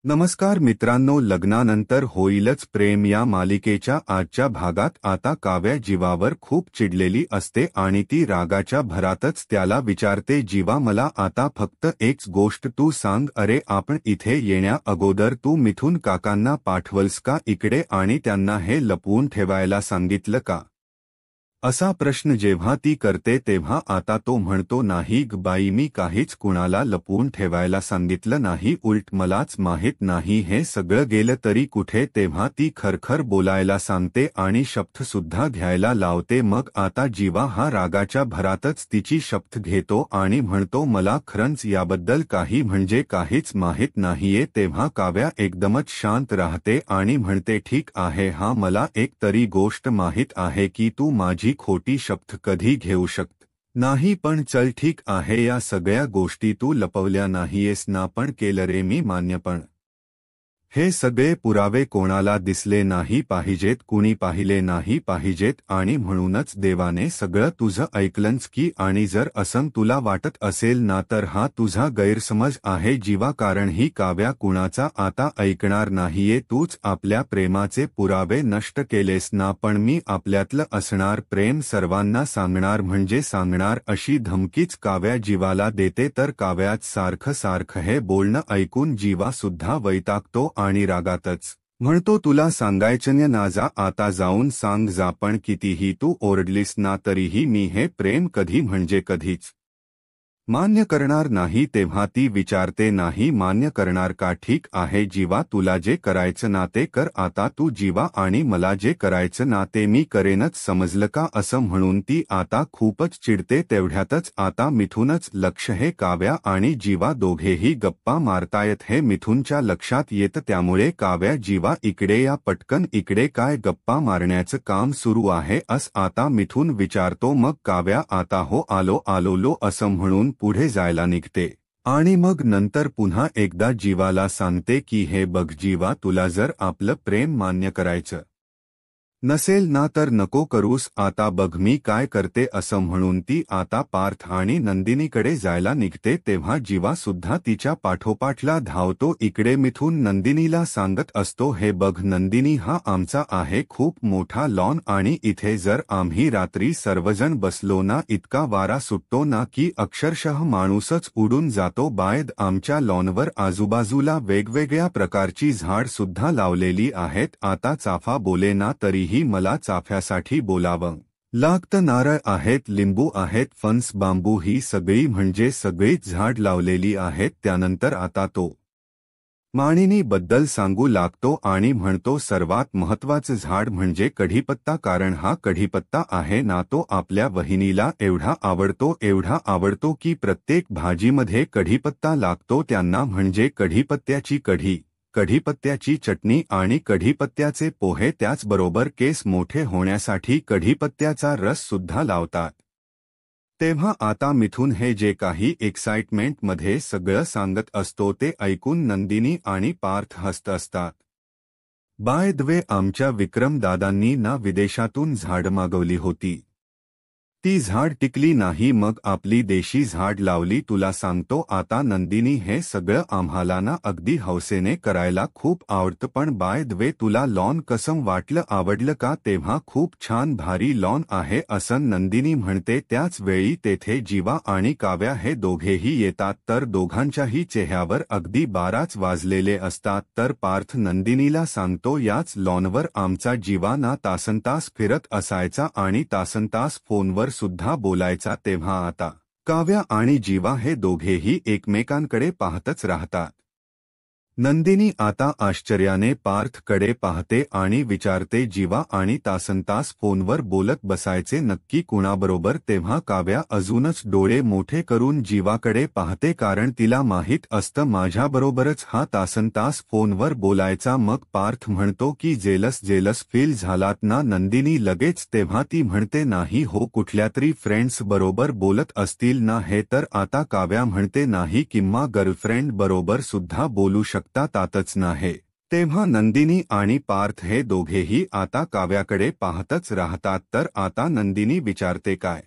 नमस्कार मित्रांनो, लग्नानंतर होईलच प्रेम या मालिकेच्या आजच्या भागात आता काव्या जीवावर खूप चिडलेली असते आणि ती रागाच्या भरातच त्याला विचारते, जीवा मला आता फक्त एक गोष्ट तू सांग, अरे आपण इथे येण्या अगोदर तू मिथुन काकांना पाठवलंस का इकडे आणि त्यांना हे लपवून ठेवायला सांगितलं का? असा प्रश्न जेव्हा ती करते तेव्हा आता तो म्हणतो, नाही ग बाई, मी काहीच कुणाला लपवून ठेवायला सांगितलं नाही, उलट मलाच माहीत नाही हे सगळं गेलं तरी कुठे. तेव्हा ती खरखर बोलायला सांगते आणि शपथसुद्धा घ्यायला लावते. मग आता जीवा हा रागाच्या भरातच तिची शपथ घेतो आणि म्हणतो, मला खरंच याबद्दल काही म्हणजे काहीच माहीत नाहीये. तेव्हा काव्या एकदमच शांत राहते आणि म्हणते, ठीक आहे, हा मला एक तरी गोष्ट माहीत आहे की तू माझी खोटी शपथ कधी घेऊ शकत नाही, पण चल ठीक आहे, या सगळ्या गोष्टी तू लपवल्या नाहीयेस ना, पण केलं रे मी मान्य, पण हे सगळे पुरावे कोणाला दिसले नाही पाहिजेत, कुणी पाहिले नाही पाहिजेत आणि म्हणूनच देवाने सगळं तुझं ऐकलंच की. आणि जर असं तुला वाटत असेल ना तर हा तुझा गैरसमज आहे जीवा, कारण ही काव्या कुणाचा आता ऐकणार नाहीये. तूच आपल्या प्रेमाचे पुरावे नष्ट केलेस ना, पण मी आपल्यातलं असणार प्रेम सर्वांना सांगणार म्हणजे सांगणार, अशी धमकीच काव्या जीवाला देते. तर काव्यात सारखं सारखं हे बोलणं ऐकून जीवा सुद्धा वैतागतो आणि रागातच म्हणतो, तुला सांगायचं ना, जा आता जाऊन सांग जा, पण कितीही तू ओरडलीस ना तरीही मी हे प्रेम कधी म्हणजे कधीच मान्य करणार नाही. तेव्हा ती विचारते, नाही मान्य करणार का? ठीक आहे जीवा, तुला जे करायचं ना ते कर आता तू जीवा, आणि मला जे करायचं ना ते मी करेनच, समजलं का? असं म्हणून ती आता खूपच चिडते. तेवढ्यातच आता मिथुनच लक्ष, हे काव्या आणि जीवा दोघेही गप्पा मारतायत हे मिथुनच्या लक्षात येतं. त्यामुळे काव्या, जीवा इकडे या पटकन इकडे, काय गप्पा मारण्याचं काम सुरू आहे आता मिथुन विचारतो. मग काव्या आता हो आलो आलो लो असं म्हणून पुढे जायला निघते आणि मग नंतर पुन्हा एकदा जीवाला सांगते की हे बघ जीवा, तुला जर आपलं प्रेम मान्य करायचं नसेल ना तर नको करूस, आता बघ मी काय करते. असं म्हणून ती आता पार्थ आणि नंदिनीकडे जायला निघते. तेव्हा जीवा सुद्धा तिच्या पाठोपाठला धावतो. इकडे मिथुन नंदिनीला सांगत असतो, हे बघ नंदिनी, हा आमचा आहे खूप मोठा लॉन आणि इथे जर आम्ही रात्री सर्वजण बसलो ना, इतका वारा सुटतो ना की अक्षरशः माणूसच उडून जातो. बायद आमच्या लॉनवर आजूबाजूला वेगवेगळ्या प्रकारची झाड सुद्धा लावलेली आहेत. आता चाफा बोले ना तरीही मला चाफ्यासाठी बोलावं लागतं. नारळ आहेत, लिंबू आहेत, फणस, बांबू, ही सगळी म्हणजे सगळीच झाड लावलेली आहेत. त्यानंतर आता तो मानिनी बद्दल सांगू लागतो आणि म्हणतो, सर्वात महत्त्वाचं झाड म्हणजे कढीपत्ता, कारण हा कढीपत्ता आहे ना तो आपल्या वहिनीला एवढा आवडतो की प्रत्येक भाजीमध्ये कढीपत्ता लागतो त्यांना, म्हणजे कढीपत्त्याची कढी, कढीपत्त्याची चटणी आणि कढीपत्त्याचे पोहे. त्याचबरोबर केस मोठे होण्यासाठी कढीपत्त्याचा रस सुद्धा लावतात. तेव्हा आता मिथुन हे जे काही एक्साइटमेंटमध्ये सगळं सांगत असतो ते ऐकून नंदिनी आणि पार्थ हसत असतात. बाय द वे, आमच्या विक्रमदादांनी ना विदेशातून झाड मागवली होती, ती झाड टिकली नाही, मग आपली देशी झाड लावली. तुला सांगतो आता नंदिनी, हे सगळं आम्हाला ना अगदी हौसेने करायला खूप आवडतं. पण बाय द वे, तुला लॉन कसं वाटलं, आवडलं का? तेव्हा खूप छान भारी लॉन आहे असं नंदिनी म्हणते. त्याच वेळी तेथे जीवा आणि काव्या हे दोघेही येतात. तर दोघांच्याही चेहऱ्यावर अगदी 12च वाजलेले असतात. तर पार्थ नंदिनीला सांगतो, याच लॉनवर आमचा जीवा ना तासनतास फिरत असायचा आणि तासनतास फोनवर सुद्धा बोलायचा. तेव्हा आता काव्या आणि जीवा हे दोघेही एकमेकांकडे पाहतच राहतात. नंदिनी आता आश्चर्याने पार्थकडे पाहते आणि विचारते, जीवा आणि तासनतास फोनवर बोलत बसायचे नक्की कुणाबरोबर? तेव्हा काव्या अजूनच डोळे मोठे करून जीवाकडे पाहते, कारण तिला माहीत असतं माझ्याबरोबरच हा तासनतास फोनवर बोलायचा. मग पार्थ म्हणतो की जेलस फील झालात ना नंदिनी लगेच? तेव्हा ती म्हणते, नाही हो, कुठल्यातरी फ्रेंड्स बरोबर बोलत असतील ना हे. तर आता काव्या म्हणते, नाही, किंवा गर्लफ्रेंड बरोबर सुद्धा बोलू तातच नाही. तेव्हा नंदिनी आणि पार्थ हे दोघेही आता काव्याकडे पाहतच राहतात. तर आता नंदिनी विचारते, काय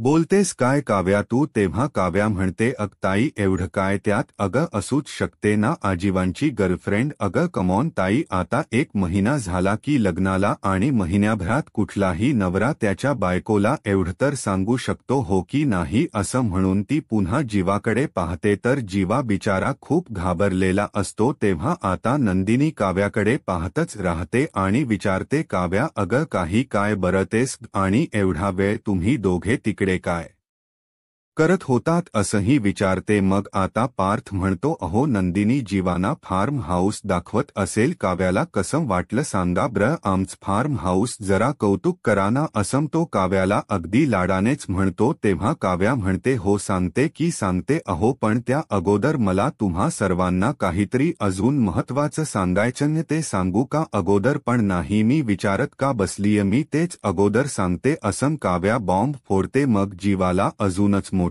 बोलतेस काय काव्या तू? तेव्हा काव्या म्हणते, अग ताई एवढं काय त्यात? अगं असूच शकते ना आजीवांची गर्लफ्रेंड. अगं कमॉन ताई, आता 1 महिना झाला की लग्नाला आणि महिन्याभरात कुठलाही नवरा त्याच्या बायकोला एवढं तर सांगू शकतो हो की नाही? असं म्हणून ती पुन्हा जीवाकडे पाहते तर जीवा बिचारा खूप घाबरलेला असतो. तेव्हा आता नंदिनी काव्याकडे पाहतच राहते आणि विचारते, काव्या अगं काही काय बरतेस आणि एवढा वेळ तुम्ही दोघे तिकडे काय करत होतात असंही विचारते. मग आता पार्थ म्हणतो, अहो नंदिनी जीवाना फार्म हाऊस दाखवत असेल, काव्याला कसं वाटलं सांगा ब्र आमचं फार्म हाऊस, जरा कौतुक करा ना असं तो काव्याला अगदी लाडानेच म्हणतो. तेव्हा काव्या म्हणते, हो सांगते की सांगते अहो, पण त्या अगोदर मला तुम्हा सर्वांना काहीतरी अजून महत्त्वाचं सांगायचं. ते सांगू का अगोदर? पण नाही मी विचारत का बसलीय, मी तेच अगोदर सांगते असं काव्या बॉम्ब फोडते. मग जीवाला अजूनच मोठा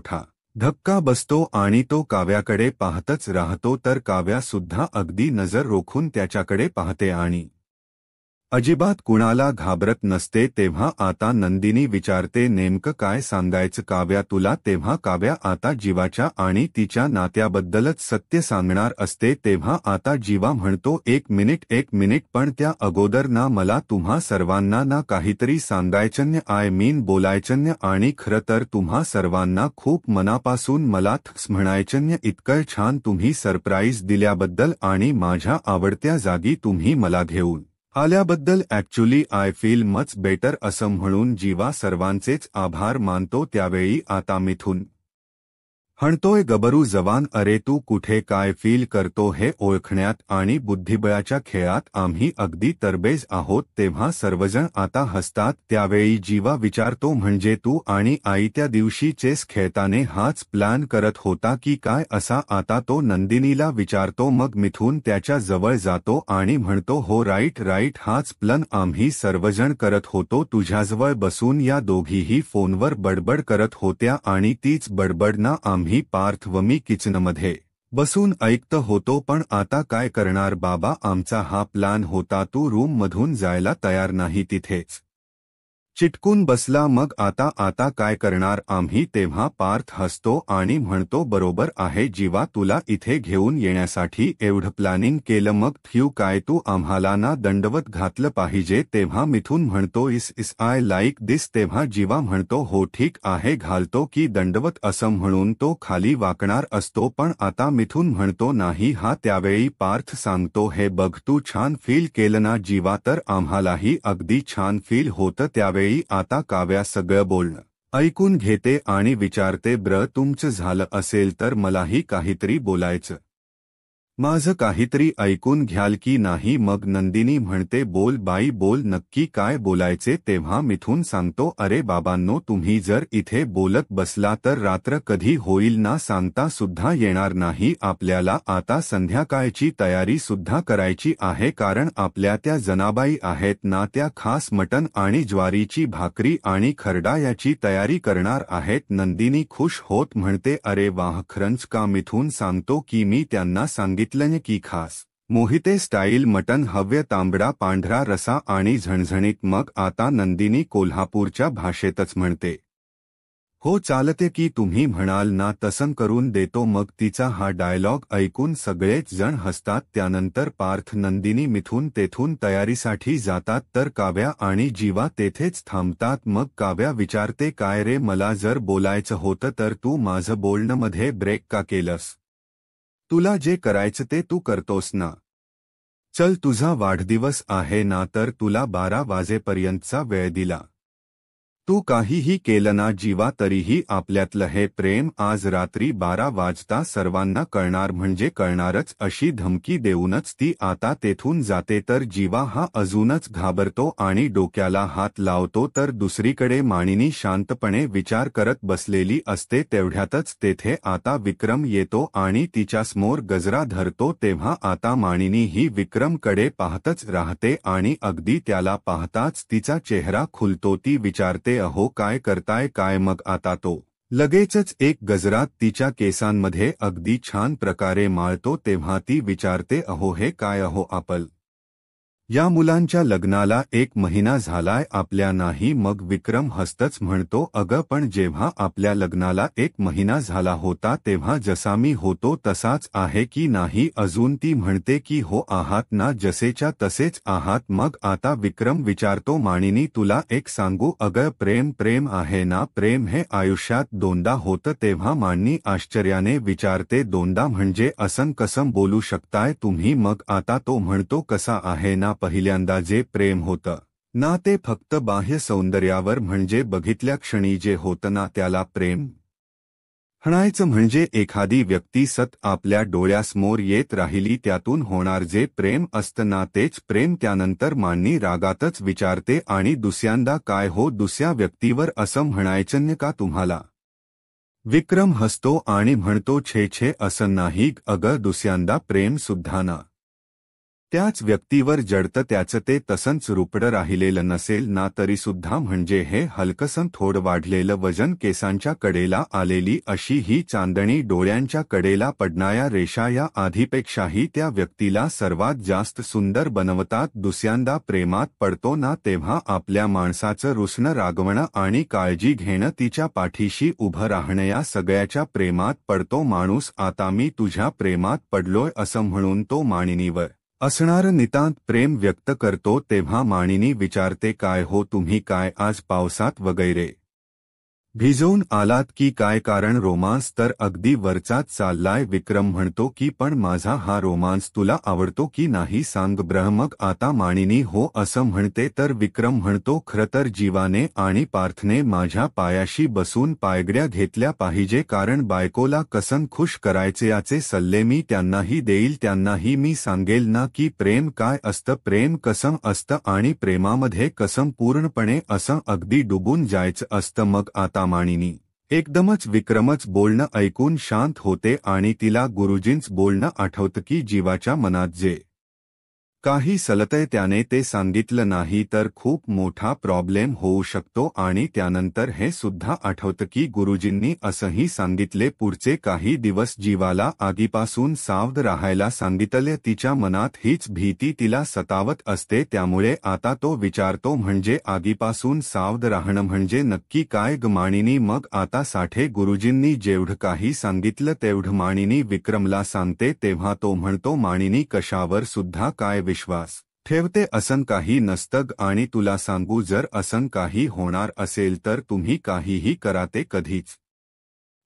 धक्का बसतो आणि तो काव्याकडे पाहतच राहतो. तर काव्या सुद्धा अगदी नजर रोखून त्याच्याकडे पाहते आणि अजिबात कुणाला घाबरत नसते. तेव्हा आता नंदिनी विचारते, नेमकं काय सांगायचं काव्या तुला? तेव्हा काव्या आता जीवाच्या आणि तिच्या नात्याबद्दलच सत्य सांगणार असते. तेव्हा आता जीवा म्हणतो, एक मिनिट पण त्या अगोदर ना मला तुम्हा सर्वांना ना काहीतरी सांगायचं, आय मीन बोलायचं. आणि खरं तर तुम्हा सर्वांना खूप मनापासून मला थँक्स म्हणायचं. इतकं छान तुम्ही सरप्राईज दिल्याबद्दल आणि माझ्या आवडत्या जागी तुम्ही मला घेऊन आल्याबद्दल. Actually I feel much better असं म्हणून जीवा सर्वांचेच आभार मानतो. त्यावेळी आता मिथून हणतोय, गबरू जवान, अरे तू कुठे काय फील करतो हे ओळखण्यात आणि बुद्धिबळाच्या खेळात आम्ही अगदी तरबेज आहोत. तेव्हा सर्वजण आता हसतात. त्यावेळी जीवा विचारतो, म्हणजे तू आणि आई त्या दिवशी चेस खेळताना हाच प्लॅन करत होता की काय असा? आता तो नंदिनीला विचारतो. मग मिथून त्याच्या जवळ जातो आणि म्हणतो, हो राईट हाच प्लॅन आम्ही सर्वजण करत होतो. तुझ्याजवळ बसून या दोघीही फोनवर बडबड करत होत्या आणि तीच बडबड ना आम्ही पार्थ व मी किचनमध्ये बसून ऐकत होतो. पण आता काय करणार बाबा, आमचा हा प्लॅन होता. तू रूम मधून जायला तयार नाही, तिथेच चिटकून बसला. मग आता काय करणार आम्ही? तेव्हा पार्थ हसतो आणि म्हणतो, बरोबर आहे जीवा, तुला इथे घेऊन येण्यासाठी एवढं प्लॅनिंग केलं, मग थ्यू काय तू आम्हाला ना दंडवत घातलं पाहिजे. तेव्हा मिथून म्हणतो, इस आय लाईक दिस. तेव्हा जीवा म्हणतो, हो ठीक आहे घालतो की दंडवत असं म्हणून तो खाली वाकणार असतो. पण आता मिथून म्हणतो, नाही हा. त्यावेळी पार्थ सांगतो, हे बघ तू छान फील केलं ना जीवा, तर आम्हालाही अगदी छान फील होतं. त्यावेळी आता काव्या सगळं बोलणं ऐकून घेते आणि विचारते, ब्र तुमचं झालं असेल तर मलाही काहीतरी बोलायचं, माझं काहीतरी ऐकून घ्याल की नाही? मग नंदिनी म्हणते, बोल बाई बोल, नक्की काय बोलायचे? तेव्हा मिथून सांगतो, अरे बाबांनो, तुम्ही जर इथे बोलत बसला तर रात्र कधी होईल ना सांगता सुद्धा येणार नाही. आपल्याला आता संध्याकाळची तयारी सुद्धा करायची आहे, कारण आपल्या त्या जनाबाई आहेत ना, त्या खास मटण आणि ज्वारीची भाकरी आणि खरडा याची तयारी करणार आहेत. नंदिनी खुश होत म्हणते, अरे वाह खरंच का? मिथून सांगतो की मी त्यांना सांगितलं की खास मोहिते स्टाईल मटण हव्य, तांबडा पांढरा रसा आणि झणझणीत. मग आता नंदिनी कोल्हापूरच्या भाषेतच म्हणते, हो चालते की तुम्ही म्हणाल ना तसं करून देतो. मग तिचा हा डायलॉग ऐकून सगळेच जण हसतात. त्यानंतर पार्थ, नंदिनी, मिथून तेथून तयारीसाठी जातात तर काव्या आणि जीवा तेथेच थांबतात. मग काव्या विचारते, काय रे, मला जर बोलायचं होतं तर तू माझं बोलणं मध्ये ब्रेक का केलंस? तुला जे करायचं ते तू करतोस ना. चल, तुझा वाढदिवस आहे ना, तर तुला 12 वाजेपर्यंतचा वेळ दिला, तू काहीही केलं ना जीवा, तरीही आपल्यातलं हे प्रेम आज रात्री 12 वाजता सर्वांना कळणार म्हणजे कळणारच. अशी धमकी देऊनच ती आता तेथून जाते. तर जीवा हा अजूनच घाबरतो आणि डोक्याला हात लावतो. तर दुसरीकडे मानिनी शांतपणे विचार करत बसलेली असते. तेवढ्यातच तेथे आता विक्रम येतो आणि तिच्यासमोर गजरा धरतो. तेव्हा आता मानिनी ही विक्रमकडे पाहतच राहते आणि अगदी त्याला पाहताच तिचा चेहरा खुलतो. ती विचारते, अहो काय करताय काय? मग आता तो लगेचच एक गजरा तिच्या केसांमध्ये अगदी छान प्रकारे माळतो. तेव्हा ती विचारते, अहो हे काय? अहो आपल या मुलांच्या लग्नाला 1 महिना झालाय आपल्या नाही. मग विक्रम हसतच म्हणतो, अगं पण जेव्हा आपल्या लग्नाला 1 महिना झाला होता तेव्हा जसा मी होतो तसाच आहे की नाही अजून. ती म्हणते की हो आहात ना, जसेच्या तसेच आहात. मग आता विक्रम विचारतो, मानिनी तुला एक सांगू, अगं प्रेम आहे ना, प्रेम हे आयुष्यात दोनदा होतं. तेव्हा मानिनी आश्चर्याने विचारते, दोनदा म्हणजे असं कसं बोलू शकताय तुम्ही? मग आता तो म्हणतो, कसा आहे ना, पहिल्यांदा जे प्रेम होतं ना ते फक्त बाह्य सौंदर्यावर म्हणजे बघितल्या क्षणी जे होतं ना त्याला प्रेम म्हणायचं. म्हणजे एखादी व्यक्ती सत आपल्या डोळ्यासमोर येत राहिली त्यातून होणार जे प्रेम असतं ना तेच प्रेम. त्यानंतर मानिनी रागातच विचारते, आणि दुसऱ्यांदा काय हो, दुसऱ्या व्यक्तीवर असं म्हणायचं का तुम्हाला? विक्रम हसतो आणि म्हणतो, छे असं नाही अगं, दुसऱ्यांदा प्रेम सुद्धा ना त्याच व्यक्तीवर जडतं. त्याचं ते तसंच रुपडं राहिलेलं नसेल ना तरीसुद्धा, म्हणजे हे हलकसं थोडं वाढलेलं वजन, केसांच्या कडेला आलेली अशी ही चांदणी, डोळ्यांच्या कडेला पडणाऱ्या रेषा या आधीपेक्षाही त्या व्यक्तीला सर्वात जास्त सुंदर बनवतात. दुसऱ्यांदा प्रेमात पडतो ना तेव्हा आपल्या माणसाचं रुसणं, रागवणं आणि काळजी घेणं, तिच्या पाठीशी उभं राहणं, या सगळ्याच्या प्रेमात पडतो माणूस. आता मी तुझ्या प्रेमात पडलोय असं म्हणून तो मानिनीवर असणारं नितांत प्रेम व्यक्त करतो. तेव्हा मानिनी विचारते, काय हो तुम्ही काय आज पावसात वगैरे भिजवून आलात की काय? कारण रोमांस तर अगदी वरचाच चाललाय. विक्रम म्हणतो की पण माझा हा रोमांस तुला आवडतो की नाही सांग ब्रह. मग आता मानिनी हो असं म्हणते तर विक्रम म्हणतो, खरं तर जीवाने आणि पार्थने माझ्या पायाशी बसून पायगड्या घेतल्या पाहिजे, कारण बायकोला कसं खुश करायचे याचे सल्ले मी त्यांनाही देईल. त्यांनाही मी सांगेल ना की प्रेम काय असतं, प्रेम कसं असतं आणि प्रेमामध्ये कसं पूर्णपणे असं अगदी डुबून जायचं असतं. मग आता मानिनी एकदमच विक्रमच बोलणं ऐकून शांत होते आणि तिला गुरुजींच बोलणं आठवतं की जीवाच्या मनात जे काही सलतय त्याने ते सांगितलं नाही तर खूप मोठा प्रॉब्लेम होऊ शकतो. आणि त्यानंतर हे सुद्धा आठवतं की गुरुजींनी असंही सांगितले, पुढचे काही दिवस जीवाला आगीपासून सावध राहायला सांगितले. तिच्या मनात हीच भीती तिला सतावत असते. त्यामुळे आता तो विचारतो, म्हणजे आगीपासून सावध राहणं म्हणजे नक्की काय ग मानिनी? मग आता साठे गुरुजींनी जेवढं काही सांगितलं तेवढं मानिनी विक्रमला सांगते. तेव्हा तो म्हणतो, मानिनी कशावर सुद्धा काय विश्वास ठेवते, असं काही नसतं. आणि तुला सांगू, जर असं काही होणार असेल तर तुम्ही काहीही करा ते कधीच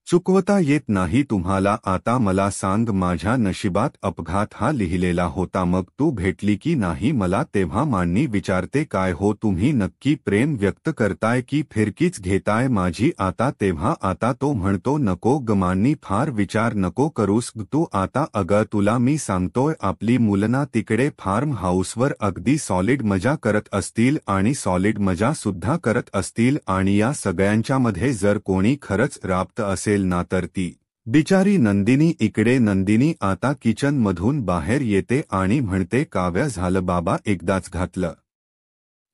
चुकवता येत नाही तुम्हाला. आता मला सांग, माझ्या नशिबात अपघात हा लिहिलेला होता, मग तू भेटली की नाही मला? तेव्हा मानिनी विचारते, काय हो तुम्ही नक्की प्रेम व्यक्त करताय की फिरकीच घेताय माझी आता? तेव्हा आता तो म्हणतो, नको ग मानिनी, फार विचार नको करूस तू आता. अगं तुला मी सांगतोय, आपली मुलना तिकडे फार्म हाऊसवर अगदी सॉलिड मजा करत असतील आणि सॉलिड मजा सुद्धा करत असतील. आणि या सगळ्यांच्यामध्ये जर कोणी खरंच राबत असेल ना तर ती बिचारी नंदिनी. इकडे नंदिनी आता किचन मधून बाहेर येते आणि म्हणते, काव्या झालं बाबा एकदाच घातलं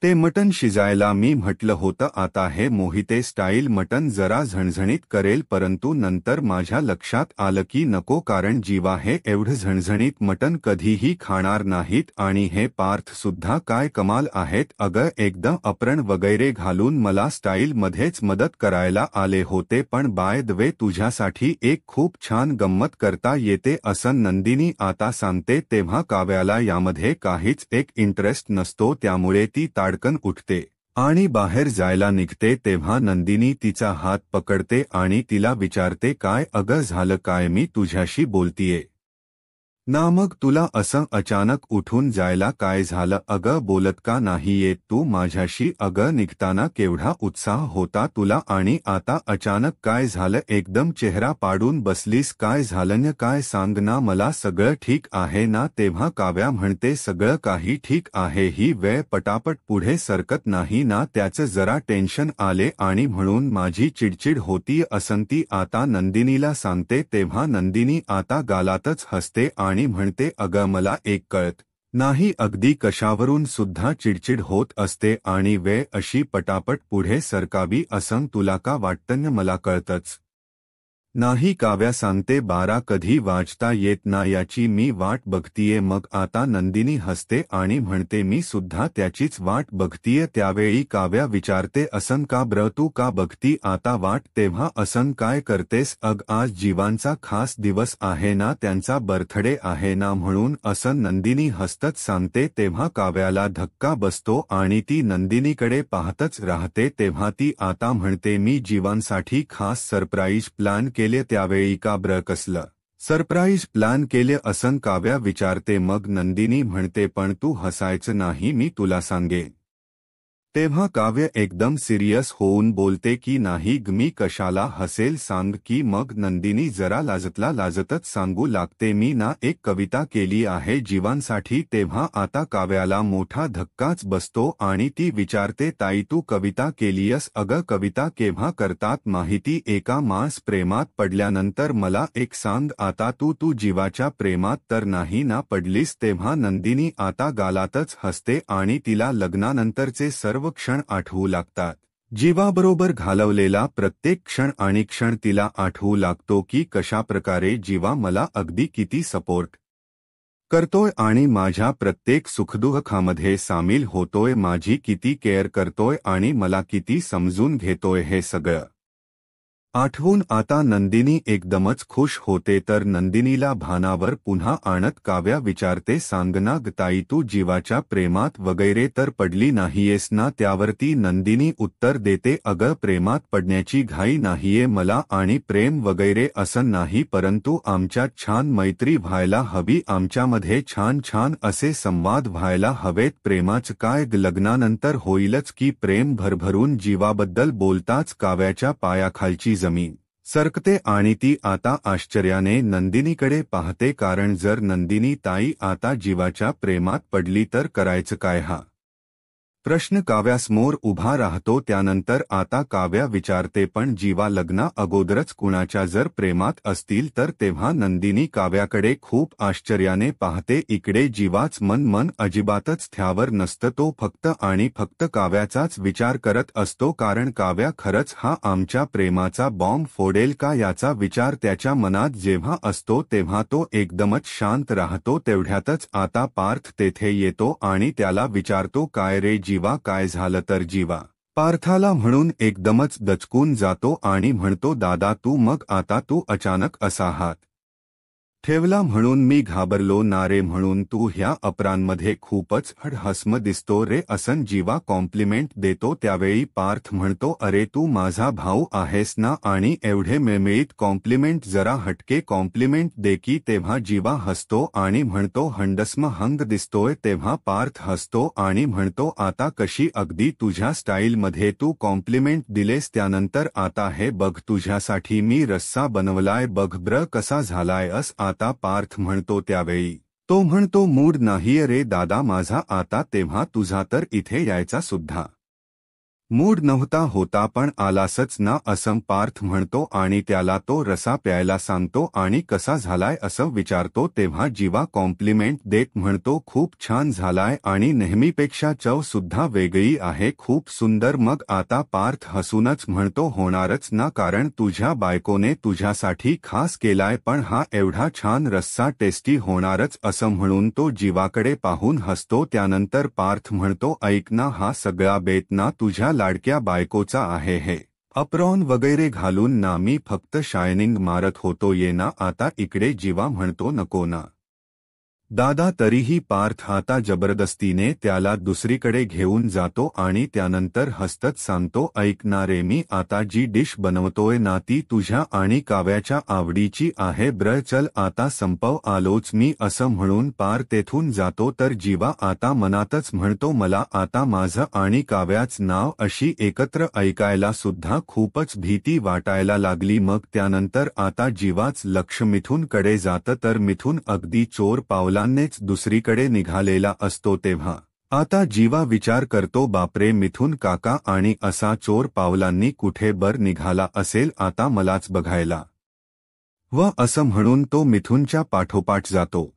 ते मटण शिजायला. मी म्हटलं होतं आता हे मोहिते स्टाईल मटण जरा झणझणीत करेल, परंतु नंतर माझ्या लक्षात आलं की नको, कारण जीवा हे एवढं झणझणीत मटण कधीही खाणार नाहीत. आणि हे पार्थ सुद्धा काय कमाल आहेत, अगं एकदम अप्रण वगैरे घालून मला स्टाईल मध्येच मदत करायला आले होते. पण बाय द वे तुझ्यासाठी एक खूप छान गंमत करता येते असं नंदिनी आता सांगते. तेव्हा काव्याला यामध्ये काहीच एक इंटरेस्ट नसतो, त्यामुळे ती ताडकन उठते आणि बाहेर जायला निघते. तेव्हा नंदिनी तिचा हात पकडते आणि तिला विचारते, काय अगं झालं काय? मी तुझ्याशी बोलतीये ना, मग तुला असं अचानक उठून जायला काय झालं? अगं बोलत का नाही येत तू माझ्याशी? अगं निघताना केवढा उत्साह होता तुला आणि आता अचानक काय झालं? एकदम चेहरा पाडून बसलीस, काय झालं? काय सांग ना मला, सगळं ठीक आहे ना? तेव्हा काव्या म्हणते, सगळं काही ठीक आहे, ही वेळ पटापट पुढे सरकत नाही ना, त्याचं जरा टेन्शन आले आणि म्हणून माझी चिडचिड होती असं ती आता नंदिनीला सांगते. तेव्हा नंदिनी आता गालातच हसते आणि म्हणते, अगं मला एक कळत नाही अगदी कशावरून सुद्धा चिडचिड होत असते आणि वेळ अशी पटापट पुढे सरकावी असं तुला का वाटतं? मला कळतच नाही काव्या सांगते 12 कधी वाजता येत ना याची मी वाट बघतीये। मग आता नंदिनी हसते आणि म्हणते मी सुद्धा त्याचीच वाट बघतीये। त्यावेळी काव्या विचारते असन का ब्र तू का बघती आता वाट? तेव्हा असन काय करतेस? अग आज जीवांचा खास दिवस आहे ना, त्यांचा बर्थडे आहे ना म्हणून असन नंदिनी हसतच सांगते। तेव्हा काव्याला धक्का बसतो आणि ती नंदिनीकडे पाहतच राहते। तेव्हा ती आता म्हणते मी जीवांसाठी खास सरप्राईज प्लॅन केले। त्यावेळी का ब्र कसलं सरप्राईज प्लॅन केले असन काव्या विचारते। मग नंदिनी म्हणते पण तू हसायचं नाही, मी तुला सांगेन। तेव्हा काव्य एकदम सिरियस होऊन बोलते की नाही ग, मी कशाला हसेल सांग की? मग नंदिनी जरा लाजतच सांगू लागते मी ना एक कविता केली आहे जीवांसाठी। तेव्हा आता काव्याला मोठा धक्काच बसतो आणि ती विचारते ताई तू कविता केलीयस? अगं कविता केव्हा करतात माहिती? एका माणस प्रेमात पडल्यानंतर मला एक सांग आता तू जीवाच्या प्रेमात तर नाही ना पडलीस? तेव्हा नंदिनी आता गालातच हसते आणि तिला लग्नानंतरचे सर्व क्षण आठवू लागतात। जीवाबरोबर घालवलेला प्रत्येक क्षण आणि क्षण तिला आठवू लागतो की कशाप्रकारे जीवा मला अगदी किती सपोर्ट करतोय आणि माझ्या प्रत्येक सुखदुःखामध्ये सामील होतोय, माझी किती केअर करतोय आणि मला किती समजून घेतोय। हे सगळं आठवून आता नंदिनी एकदमच खुश होते। तर नंदिनीला भानावर पुन्हा आणत काव्या विचारते सांग ना ग ताई तू जीवाच्या प्रेमात वगैरे तर पडली नाहीयेस ना? त्यावरती नंदिनी उत्तर देते अगं प्रेमात पडण्याची घाई नाहीये मला आणि प्रेम वगैरे असं नाही, परंतु आमच्यात छान मैत्री व्हायला हवी, आमच्यामध्ये छान छान असे संवाद व्हायला हवेत। प्रेमाचं काय ग, लग्नानंतर होईलच की प्रेम भरभरून जीवाबद्दल बोलताच काव्याच्या पायाखालची जमीन सरकते आणि ती आता आश्चर्याने नंदिनीकडे पाहते, कारण जर नंदिनी ताई आता जीवाच्या प्रेमात पडली तर करायचं काय हा प्रश्न काव्यासमोर उभा राहतो। त्यानंतर आता काव्या विचारते पण जीवा लग्ना अगोदरच कुणाच्या जर प्रेमात असतील तर? तेव्हा नंदिनी काव्याकडे खूप आश्चर्याने पाहते। इकडे जीवाच मन अजिबातच त्यावर नसतं, तो फक्त आणि फक्त काव्याचाच विचार करत असतो, कारण काव्या खरंच हा आमच्या प्रेमाचा बॉम्ब फोडेल का याचा विचार त्याच्या मनात जेव्हा असतो तेव्हा तो एकदमच शांत राहतो। तेवढ्यातच आता पार्थ तेथे येतो आणि त्याला विचारतो काय रे जीवा काय झालं? तर जीवा पार्थाला म्हणून एकदमच दचकून जातो आणि म्हणतो दादा तू मग आता तू अचानक असा हात ठेवला म्हणून मी घाबरलो ना रे, म्हणून तू ह्या अपरांमध्ये खूपच हसम दिसतो रे असन जीवा कॉम्प्लिमेंट देतो। त्यावेळी पार्थ म्हणतो अरे तू माझा भाऊ आहेस ना आणि एवढे मेमेळीत कॉम्प्लिमेंट जरा हटके कॉम्प्लिमेंट दे की? तेव्हा जीवा हसतो आणि म्हणतो हंडसम हंग दिसतोय। तेव्हा पार्थ हसतो आणि म्हणतो आता कशी अगदी तुझ्या स्टाईलमध्ये तू कॉम्प्लिमेंट दिलेस, त्यानंतर आता हे बघ तुझ्यासाठी मी रस्सा बनवलाय बघ ब्र कसा झालाय अस आता पार्थ म्हणतो। त्यावेळी तो म्हणतो मूड नाहीये रे दादा माझा आता, तेव्हा तुझा तर इथे यायचा सुद्धा मूड नव्हता होता पण आलासच ना असं पार्थ म्हणतो आणि त्याला तो रसा प्यायला सांगतो आणि कसा झालाय असं विचारतो। तेव्हा जीवा कॉम्प्लिमेंट देत म्हणतो खूप छान झालाय आणि नेहमीपेक्षा चव सुद्धा वेगळी आहे, खूप सुंदर। मग आता पार्थ हसूनच म्हणतो होणारच ना, कारण तुझ्या बायकोने तुझ्यासाठी खास केलाय, पण हा एवढा छान रस्सा टेस्टी होणारच असं म्हणून तो जीवाकडे पाहून हसतो। त्यानंतर पार्थ म्हणतो ऐक ना, हा सगळा बेत ना तुझ्या लाडक्या बायकोचा आहे, हे अप्रॉन वगैरे घालून ना मी फक्त शायनिंग मारत होतो, ये ना आता इकडे। जीवा म्हणतो नको ना दादा, तरीही पार्थ आता जबरदस्तीने त्याला दुसरीकडे घेऊन जातो आणि त्यानंतर हसतच सांगतो ऐक ना रे, मी आता जी डिश बनवतोय ना ती तुझ्या आणि काव्याच्या आवडीची आहे ब्र, चल आता संपव आलोच मी असं म्हणून पार तेथून जातो। तर जीवा आता मनातच म्हणतो मला आता माझं आणि काव्याच नाव अशी एकत्र ऐकायला सुद्धा खूपच भीती वाटायला लागली। मग त्यानंतर आता जीवाच लक्ष मिथूनकडे जातं, तर मिथून अगदी चोर पावला नेच दुसरीकडे निघालेला असतो। तेव्हा आता जीवा विचार करतो बापरे मिथून काका आणि असा चोर पावलांनी कुठे बर निघाला असेल आता मलाच बघायला, व असं म्हणून तो मिथूनच्या पाठोपाठ जातो।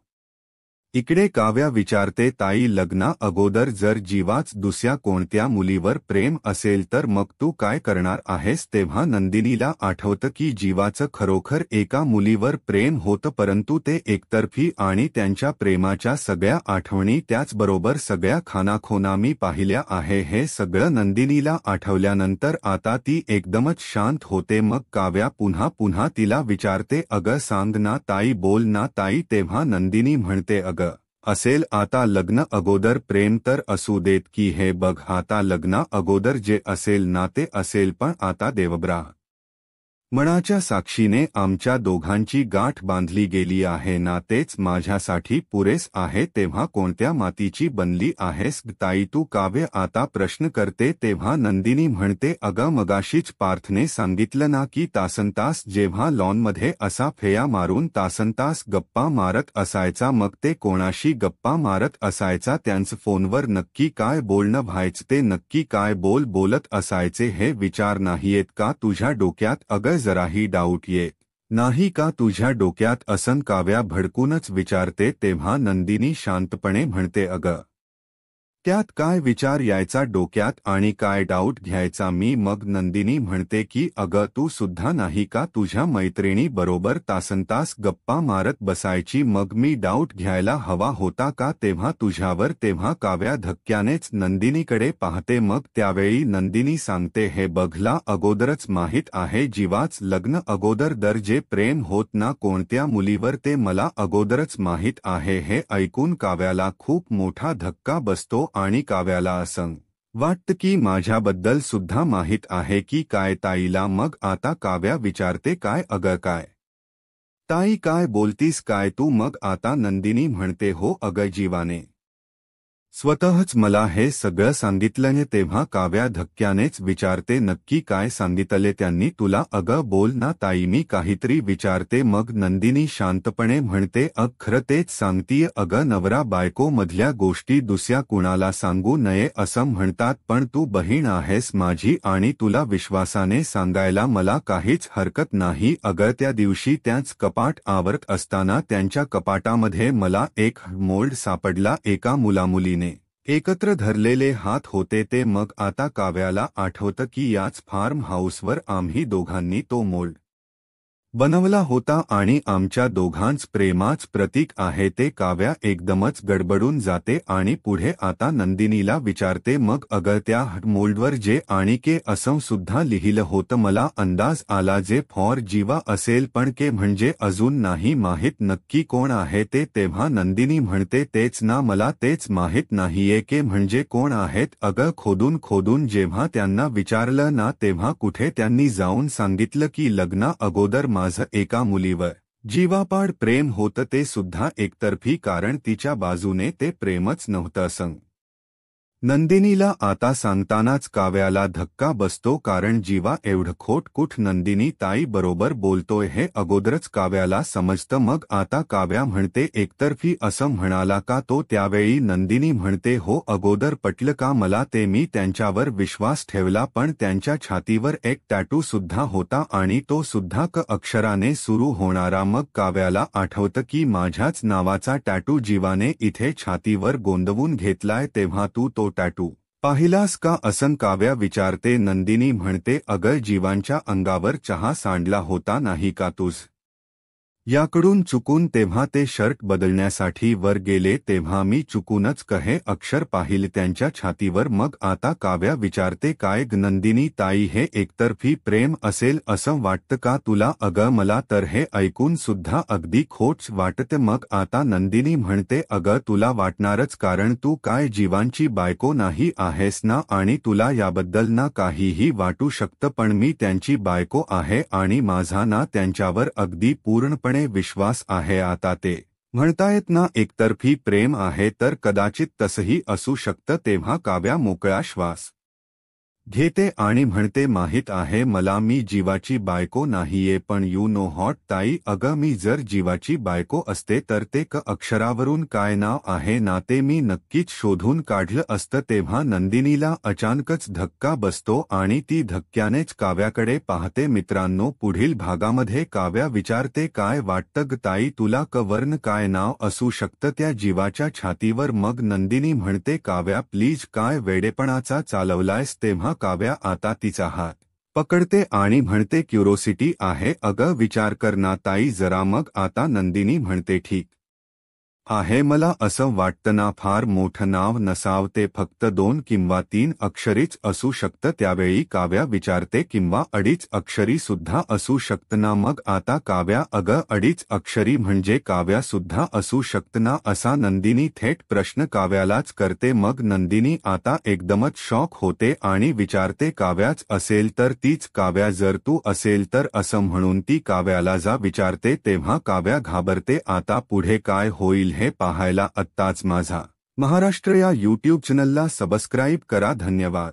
इकडे काव्या विचारते, ताई लग्ना अगोदर जर जीवाच दुसऱ्या कोणत्या मुलीवर प्रेम असेल तर मग तू काय करणार आहेस? तेव्हा नंदिनीला आठवतं की जीवाचं खरोखर एका मुलीवर प्रेम होतं, परंतु ते एकतर्फी आणि त्यांच्या प्रेमाच्या सगळ्या आठवणी त्याचबरोबर सगळ्या खानाखोना मी पाहिल्या आहे. हे सगळं नंदिनीला आठवल्यानंतर आता ती एकदमच शांत होते. मग काव्या पुन्हा पुन्हा तिला विचारते, अगं सांग ना ताई, बोल ना ताई. तेव्हा नंदिनी म्हणते, अगं असेल आता लग्न अगोदर प्रेम तर असू देत की, हे बघ आता लग्ना अगोदर जे असेल ना ते असेल, पण आता मनाच्या साक्षीने आमच्या दोघांची गाठ बांधली गेली आहे ना, तेच माझ्यासाठी पुरेस आहे. तेव्हा कोणत्या मातीची बनली आहेस ताई तू? काव्य आता प्रश्न करते. तेव्हा नंदिनी म्हणते, अगं मगाशीच पार्थने सांगितलं ना की तासनतास जेव्हा लॉनमध्ये असा फेया मारून तासनतास गप्पा मारत असायचा, मग ते कोणाशी गप्पा मारत असायचा, त्यांचं फोनवर नक्की काय बोलणं व्हायचं, ते नक्की काय बोलत असायचे हे विचार नाहीयेत का तुझ्या डोक्यात? अगं जराही डाऊट येत नाही का तुझ्या डोक्यात? असं काव्या भडकूनच विचारते. तेव्हा नंदिनी शांतपणे म्हणते, अगं त्यात काय विचार यायचा डोक्यात आणि काय डाऊट घ्यायचा मी? मग नंदिनी म्हणते की अगं तू सुद्धा नाही का तुझ्या मैत्रिणी बरोबर तासनतास गप्पा मारत बसायची, मग मी डाऊट घ्यायला हवा होता का तेव्हा तुझ्यावर? तेव्हा काव्या धक्क्यानेच नंदिनीकडे पाहते. मग त्यावेळी नंदिनी सांगते, हे बघला अगोदरच माहीत आहे, जीवाच लग्न अगोदर दर जे प्रेम होत ना कोणत्या मुलीवर ते मला अगोदरच माहीत आहे. हे ऐकून काव्याला खूप मोठा धक्का बसतो आणि काव्याला असं वाटतं की माझ्याबद्दल सुद्धा माहीत आहे की काय ताईला? मग आता काव्या विचारते, काय अगं काय ताई काय बोलतीस काय तू? मग आता नंदिनी म्हणते, हो अगं जीवाने स्वतःच मला हे सगळं सांगितलं. तेव्हा काव्या धक्क्यानेच विचारते, नक्की काय सांगितले त्यांनी तुला? अगं बोल ना ताई, मी काहीतरी विचारते. मग नंदिनी शांतपणे म्हणते, खरं तेच सांगतीय अगं, नवरा बायको मधल्या गोष्टी दुसऱ्या कुणाला सांगू नये असं म्हणतात, पण तू बहीण आहेस माझी आणि तुला विश्वासाने सांगायला मला काहीच हरकत नाही. अगं त्या दिवशी त्याच कपाट आवरत असताना त्यांच्या कपाटामध्ये मला एक मोल्ड सापडला, एका मुलामुलीने एकत्र धरलेले हात होते ते. मग आता काव्याला आठवतं की याच फार्म हाऊसवर आम्ही दोघांनी तो मोल्ड बनवला होता आणि आमच्या दोघांच प्रेमाच प्रतीक आहे ते. काव्या एकदमच गडबडून जाते आणि पुढे आता नंदिनीला विचारते, मग अगं त्या मोल्डवर जे आणि के असं सुद्धा लिहिलं होतं, मला अंदाज आला जे फॉर जीवा असेल, पण के म्हणजे अजून नाही माहीत नक्की कोण आहे ते. तेव्हा नंदिनी म्हणते, तेच ना, मला तेच माहीत नाहीये के म्हणजे कोण आहेत. अगं खोदून खोदून जेव्हा त्यांना विचारलं ना तेव्हा कुठे त्यांनी जाऊन सांगितलं की लग्ना अगोदर माझं एका मुलीवर जीवापाड प्रेम होतं, ते सुद्धा एकतर्फी, कारण तिच्या बाजूने ते प्रेमच नव्हतं असं. नंदिनीला आता सांगतानाच काव्याला धक्का बसतो, कारण जीवा एवढं खोट कुठ नंदिनी ताई बरोबर बोलतोय हे अगोदरच काव्याला समजतं. मग आता काव्या म्हणते, एकतर्फी असं म्हणाला का तो? त्यावेळी नंदिनी म्हणते, हो अगोदर पटलं का मला ते, मी त्यांच्यावर विश्वास ठेवला, पण त्यांच्या छातीवर एक टॅटू सुद्धा होता आणि तो सुद्धा क अक्षराने सुरू होणारा. मग काव्याला आठवतं की माझ्याच नावाचा टॅटू जीवाने इथे छातीवर गोंदवून घेतलाय, तेव्हा तू तो टॅटू पाहिलास का असं काव्या विचारते. नंदिनी म्हणते, अगं जीवांच्या अंगावर चहा सांडला होता नाही का तुझ याकडून चुकून? तेव्हा ते शर्ट बदलण्यासाठी वर गेले तेव्हा मी चुकूनच कहे अक्षर पाहिले त्यांच्या छातीवर. मग आता काव्या विचारते, काय नंदिनी ताई हे एकतर्फी प्रेम असेल असं वाटतं का तुला? अगं मला तर हे ऐकून सुद्धा अगदी खोटच वाटतं. मग आता नंदिनी म्हणते, अगं तुला वाटणारच, कारण तू काय जीवांची बायको नाही आहेस ना आणि तुला याबद्दल ना काहीही वाटू शकतं, पण मी त्यांची बायको आहे आणि माझा ना त्यांच्यावर अगदी पूर्णपणे विश्वास आहे. आता ते म्हणतायत ना एकतर्फी प्रेम आहे, तर कदाचित तसंही असू शकतं. तेव्हा काव्या मोकळा श्वास घेते आणि म्हणते माहित आहे मला मी जीवाची बायको नाहीये पण यू नो हॉट ताई अगं मी जर जीवाची बायको असते तर ते क अक्षरावरून काय नाव आहे ना ते मी नक्कीच शोधून काढलं असतं तेव्हा नंदिनीला अचानकच धक्का बसतो आणि ती धक्क्यानेच काव्याकडे पाहते मित्रांनो पुढील भागामध्ये काव्या विचारते काय वाटतं ग ताई तुला क वर्ण काय नाव असू शकतं त्या जीवाच्या छातीवर मग नंदिनी म्हणते काव्या प्लीज काय वेडेपणाचा चालवलायस तेव्हा काव्या आता तिचा हात पकडते आणि म्हणते क्युरोसिटी आहे अगं विचार कर ना ताई जरा मग आता नंदिनी म्हणते ठीक आहे मला असं वाटतं ना फार मोठं नाव नसावं ते फक्त 2 किंवा 3 अक्षरीच असू शकतं त्यावेळी काव्या विचारते किंवा 2.5 अक्षरी सुद्धा असू शकतं ना मग आता काव्या अगं 2.5 अक्षरी म्हणजे काव्या सुद्धा असू शकतं ना असा नंदिनी थेट प्रश्न काव्यालाच करते मग नंदिनी आता एकदमच शॉक होते आणि विचारते काव्याच असेल तर तीच काव्या जर तू असेल तर असं म्हणून ती काव्याला जा विचारते तेव्हा काव्या घाबरते आता पुढे काय होईल हे पाहायला आत्ताच माझा महाराष्ट्र या यूट्यूब चॅनलला सबस्क्राईब करा धन्यवाद.